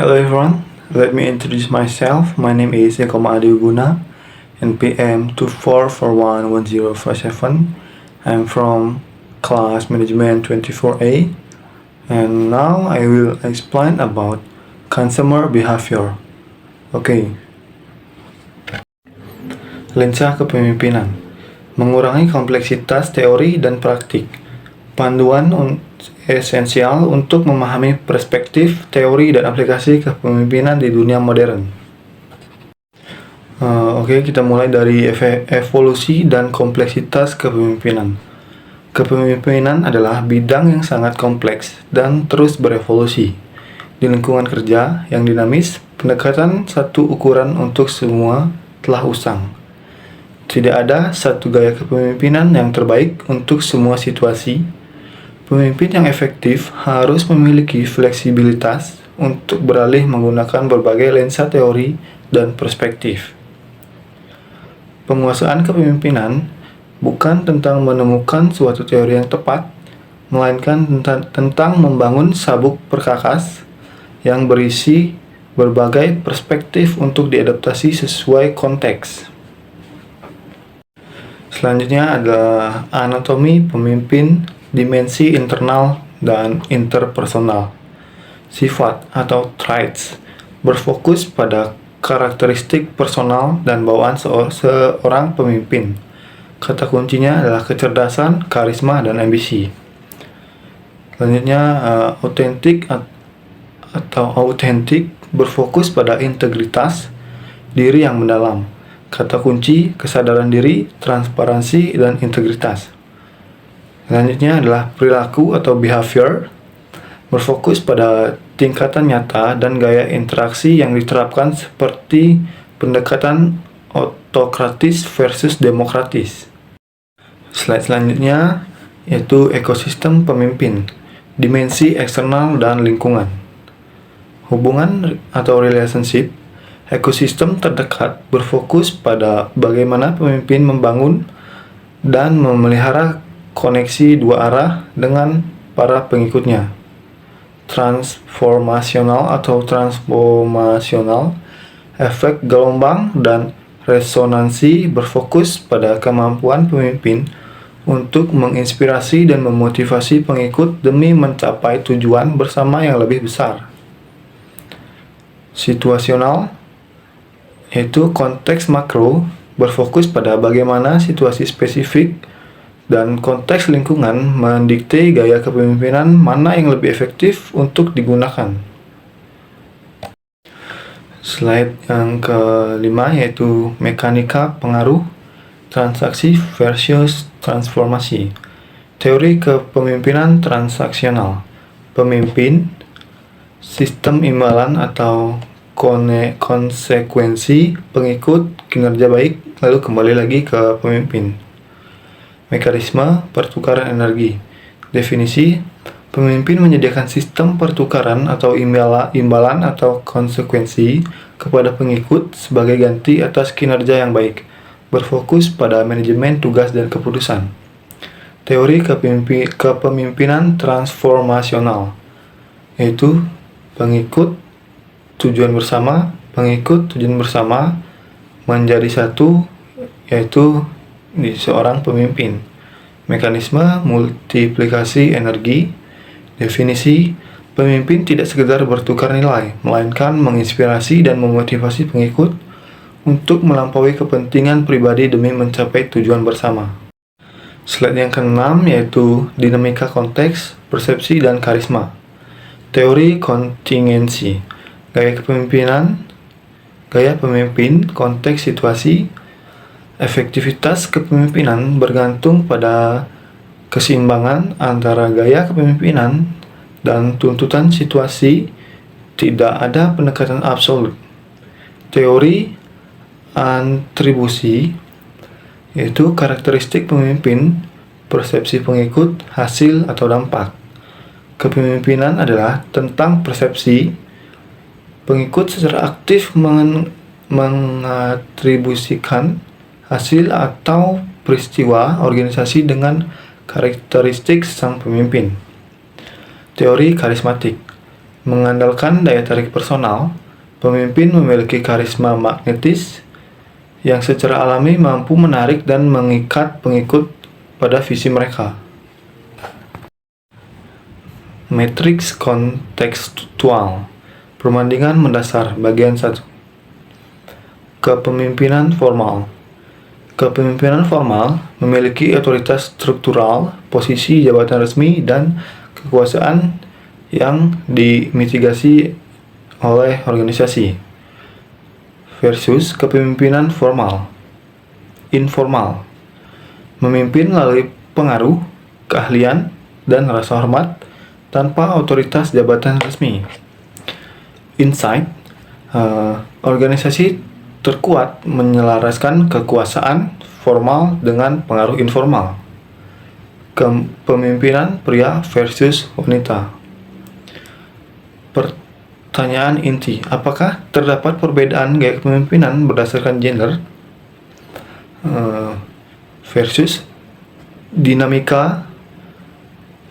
Hello everyone, let me introduce myself. My name is Eko Adiwiguna, NPM 24411057. I'm from class management 24A, and now I will explain about consumer behavior. Oke. Lensa kepemimpinan mengurangi kompleksitas teori dan praktik. Panduan esensial untuk memahami perspektif, teori, dan aplikasi kepemimpinan di dunia modern. Oke, kita mulai dari evolusi dan kompleksitas kepemimpinan. Kepemimpinan adalah bidang yang sangat kompleks dan terus berevolusi. Di lingkungan kerja yang dinamis, pendekatan satu ukuran untuk semua telah usang. Tidak ada satu gaya kepemimpinan yang terbaik untuk semua situasi. Pemimpin yang efektif harus memiliki fleksibilitas untuk beralih menggunakan berbagai lensa teori dan perspektif. Penguasaan kepemimpinan bukan tentang menemukan suatu teori yang tepat, melainkan tentang membangun sabuk perkakas yang berisi berbagai perspektif untuk diadaptasi sesuai konteks. Selanjutnya adalah anatomi pemimpin, dimensi internal dan interpersonal. Sifat atau traits berfokus pada karakteristik personal dan bawaan seorang pemimpin. Kata kuncinya adalah kecerdasan, karisma, dan ambisi. Selanjutnya, autentik berfokus pada integritas diri yang mendalam. Kata kunci kesadaran diri, transparansi, dan integritas. Selanjutnya adalah perilaku atau behavior, berfokus pada tingkatan nyata dan gaya interaksi yang diterapkan seperti pendekatan autokratis versus demokratis. Slide selanjutnya yaitu ekosistem pemimpin, dimensi eksternal dan lingkungan. Hubungan atau relationship, ekosistem terdekat berfokus pada bagaimana pemimpin membangun dan memelihara koneksi dua arah dengan para pengikutnya. Transformasional, efek gelombang dan resonansi berfokus pada kemampuan pemimpin untuk menginspirasi dan memotivasi pengikut demi mencapai tujuan bersama yang lebih besar. Situasional, yaitu konteks makro, berfokus pada bagaimana situasi spesifik dan konteks lingkungan mendikte gaya kepemimpinan mana yang lebih efektif untuk digunakan. Slide yang kelima yaitu mekanika pengaruh, transaksi versus transformasi. Teori kepemimpinan transaksional. Pemimpin, sistem imbalan atau konsekuensi, pengikut, kinerja baik, lalu kembali lagi ke pemimpin. Mekanisme pertukaran energi. Definisi, pemimpin menyediakan sistem pertukaran atau imbalan atau konsekuensi kepada pengikut sebagai ganti atas kinerja yang baik, berfokus pada manajemen tugas dan keputusan. Teori kepemimpinan transformasional, yaitu pengikut tujuan bersama, pengikut tujuan bersama menjadi satu, yaitu di seorang pemimpin. Mekanisme multiplikasi energi. Definisi, pemimpin tidak sekedar bertukar nilai, melainkan menginspirasi dan memotivasi pengikut untuk melampaui kepentingan pribadi demi mencapai tujuan bersama. Slide yang keenam yaitu dinamika konteks, persepsi, dan karisma. Teori kontingensi. Gaya pemimpin, konteks situasi. Efektivitas kepemimpinan bergantung pada keseimbangan antara gaya kepemimpinan dan tuntutan situasi. Tidak ada pendekatan absolut. Teori atribusi, yaitu karakteristik pemimpin, persepsi pengikut, hasil atau dampak. Kepemimpinan adalah tentang persepsi. Pengikut secara aktif mengatribusikan hasil atau peristiwa organisasi dengan karakteristik sang pemimpin. Teori karismatik Mengandalkan daya tarik personal, pemimpin memiliki karisma magnetis yang secara alami mampu menarik dan mengikat pengikut pada visi mereka. Matriks kontekstual. Perbandingan mendasar bagian 1. Kepemimpinan formal. Kepemimpinan formal memiliki otoritas struktural, posisi jabatan resmi, dan kekuasaan yang dimitigasi oleh organisasi. Versus kepemimpinan informal, memimpin melalui pengaruh, keahlian, dan rasa hormat tanpa otoritas jabatan resmi. Insight, organisasi terkuat menyelaraskan kekuasaan formal dengan pengaruh informal. Kepemimpinan pria versus wanita. Pertanyaan inti, apakah terdapat perbedaan gaya kepemimpinan berdasarkan gender versus dinamika?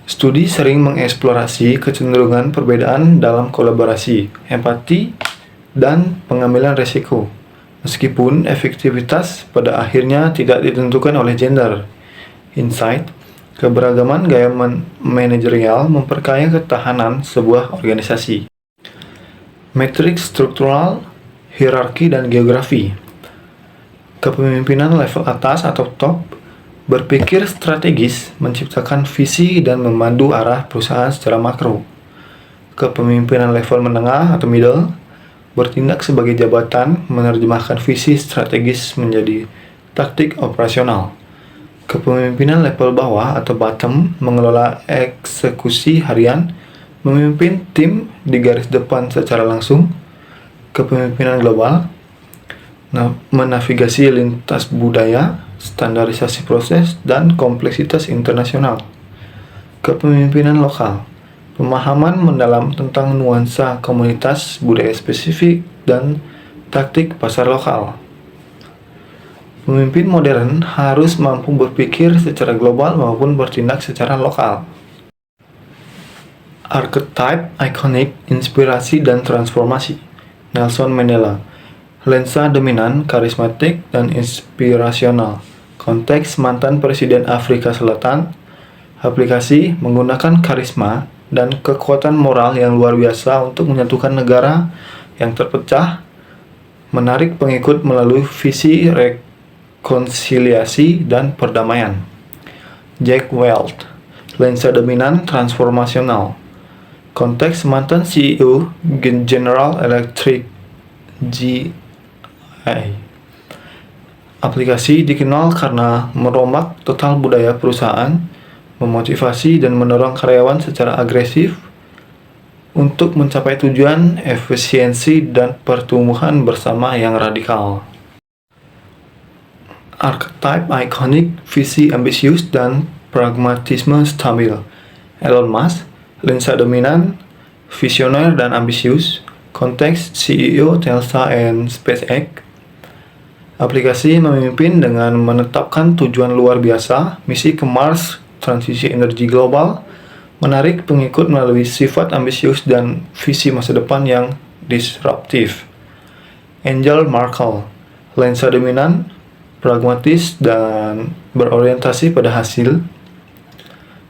Studi sering mengeksplorasi kecenderungan perbedaan dalam kolaborasi, empati, dan pengambilan resiko, meskipun efektivitas pada akhirnya tidak ditentukan oleh gender. Insight, keberagaman gaya manajerial memperkaya ketahanan sebuah organisasi. Matriks struktural, hierarki, dan geografi. Kepemimpinan level atas atau top berpikir strategis, menciptakan visi, dan memandu arah perusahaan secara makro. Kepemimpinan level menengah atau middle bertindak sebagai jabatan, menerjemahkan visi strategis menjadi taktik operasional. Kepemimpinan level bawah atau bottom mengelola eksekusi harian, memimpin tim di garis depan secara langsung. Kepemimpinan global menavigasi lintas budaya, standarisasi proses, dan kompleksitas internasional. Kepemimpinan lokal, pemahaman mendalam tentang nuansa komunitas, budaya spesifik, dan taktik pasar lokal. Pemimpin modern harus mampu berpikir secara global maupun bertindak secara lokal. Archetype, ikonik, inspirasi, dan transformasi. Nelson Mandela. Lensa dominan, karismatik, dan inspirasional. Konteks mantan Presiden Afrika Selatan. Aplikasi menggunakan karisma dan kekuatan moral yang luar biasa untuk menyatukan negara yang terpecah, menarik pengikut melalui visi rekonsiliasi dan perdamaian. Jack Welch. Lensa dominan, transformasional. Konteks mantan CEO General Electric GE. Aplikasi dikenal karena merombak total budaya perusahaan, memotivasi dan mendorong karyawan secara agresif untuk mencapai tujuan, efisiensi, dan pertumbuhan bersama yang radikal. Archetype ikonik, visi ambisius, dan pragmatisme stabil. Elon Musk. Lensa dominan, visioner dan ambisius. Konteks CEO Tesla and SpaceX. Aplikasi memimpin dengan menetapkan tujuan luar biasa, misi ke Mars, transisi energi global, menarik pengikut melalui sifat ambisius dan visi masa depan yang disruptif. Angela Merkel. Lensa dominan, pragmatis, dan berorientasi pada hasil.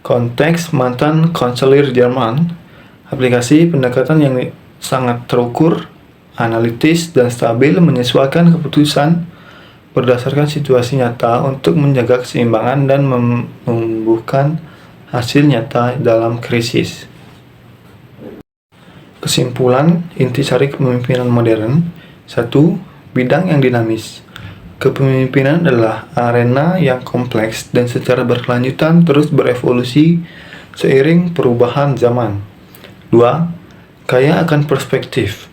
Konteks mantan kanselir Jerman. Aplikasi pendekatan yang sangat terukur, analitis, dan stabil, menyesuaikan keputusan berdasarkan situasi nyata untuk menjaga keseimbangan dan menumbuhkan hasil nyata dalam krisis. Kesimpulan intisari kepemimpinan modern. 1. Bidang yang dinamis. Kepemimpinan adalah arena yang kompleks dan secara berkelanjutan terus berevolusi seiring perubahan zaman. 2. Kaya akan perspektif.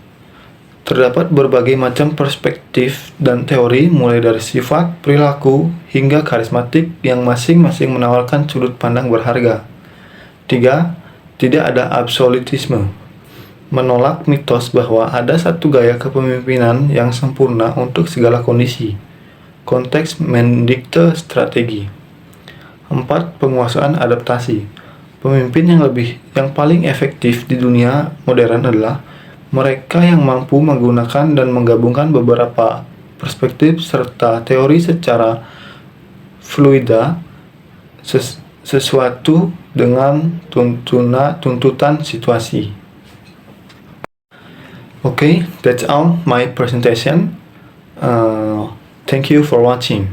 Terdapat berbagai macam perspektif dan teori mulai dari sifat, perilaku, hingga karismatik yang masing-masing menawarkan sudut pandang berharga. 3. Tidak ada absolutisme. Menolak mitos bahwa ada satu gaya kepemimpinan yang sempurna untuk segala kondisi. Konteks mendikte strategi. 4. Penguasaan adaptasi. Pemimpin yang paling efektif di dunia modern adalah mereka yang mampu menggunakan dan menggabungkan beberapa perspektif serta teori secara fluida sesuatu dengan tuntutan situasi. Okay, that's all my presentation. Thank you for watching.